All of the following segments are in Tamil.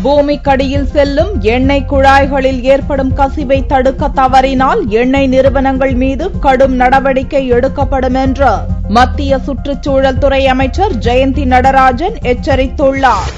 பூமிக்கடியில் செல்லும் எண்ணெய் குழாய்களில் ஏற்படும் கசிவை தடுக்க தவறினால் எண்ணெய் நிறுவனங்கள் மீது கடும் நடவடிக்கை எடுக்கப்படும் என்று மத்திய சுற்றுச்சூழல் துறை அமைச்சர் ஜெயந்தி நடராஜன் எச்சரித்துள்ளார்.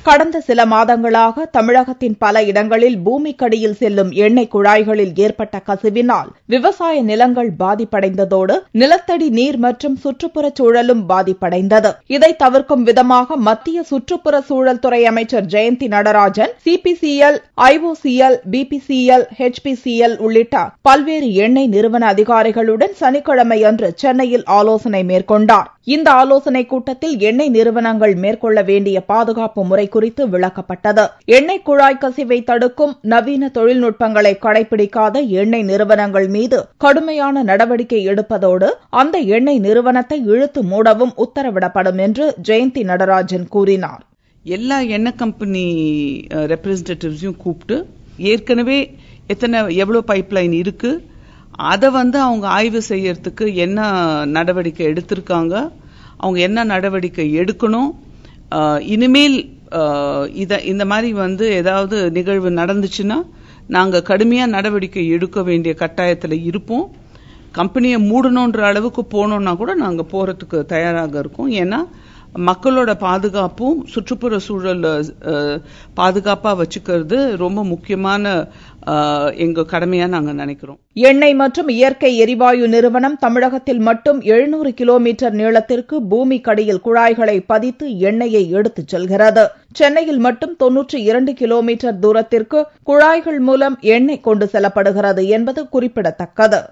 கடந்த சில மாதங்களாக தமிழகத்தின் பல இடங்களில் பூமிக்கடியில் செல்லும் எண்ணெய் குழாய்களில் ஏற்பட்ட கசிவினால் விவசாய நிலங்கள் பாதிப்படைந்ததோடு நிலத்தடி நீர் மற்றும் சுற்றுப்புறச் சூழலும் பாதிப்படைந்தது. இதை தவிர்க்கும் விதமாக மத்திய சுற்றுப்புற சூழல் துறை அமைச்சர் Jayanthi Natarajan CPCL, IOCL, BPCL, HPCL உள்ளிட்ட பல்வேறு எண்ணெய் நிறுவன அதிகாரிகளுடன் சனிக்கிழமை அன்று சென்னையில் ஆலோசனை மேற்கொண்டார். இந்த ஆலோசனைக் கூட்டத்தில் எண்ணெய் நிறுவனங்கள் மேற்கொள்ள வேண்டிய பாதுகாப்பு முறை குறித்து விளக்கப்பட்டது. எண்ணெய் குழாய் கசிவை தடுக்கும் நவீன தொழில்நுட்பங்களை கடைபிடிக்காத எண்ணெய் நிறுவனங்கள் மீது கடுமையான நடவடிக்கை எடுப்பதோடு அந்த எண்ணெய் நிறுவனத்தை இழுத்து மூடவும் உத்தரவிடப்படும் என்று ஜெயந்தி நடராஜன் கூறினார். எல்லா எண்ணெய் கம்பெனி ரெப்ரசன்டேட்டிவ்ஸையும் கூப்பிட்டு ஏற்கனவே எவ்வளவு பைப்லைன் இருக்கு அதை அவங்க ஆய்வு செய்யறதுக்கு என்ன நடவடிக்கை எடுத்திருக்காங்க, அவங்க என்ன நடவடிக்கை எடுக்கணும், இனிமேல் இந்த மாதிரி ஏதாவது நிகழ்வு நடந்துச்சுன்னா நாங்க கடுமையா நடவடிக்கை எடுக்க வேண்டிய கட்டாயத்துல இருப்போம். கம்பெனியை மூடணுன்ற அளவுக்கு போனோம்னா கூட நாங்க போறதுக்கு தயாராக இருக்கோம். ஏன்னா மக்களோட பாதுகாப்பும் சுற்றுப்புற சூழல் பாதுகாப்பா வச்சுக்கிறது ரொம்ப முக்கியமான எங்க கடமையா நாங்க நினைக்கிறோம். எண்ணெய் மற்றும் இயற்கை எரிவாயு நிறுவனம் தமிழகத்தில் மட்டும் 700 கிலோமீட்டர் நீளத்திற்கு பூமிக்கடியில் குழாய்களை பதித்து எண்ணெயை எடுத்துச் செல்கிறது. சென்னையில் மட்டும் 92 கிலோமீட்டர் தூரத்திற்கு குழாய்கள் மூலம் எண்ணெய் கொண்டு செல்லப்படுகிறது என்பது குறிப்பிடத்தக்கது.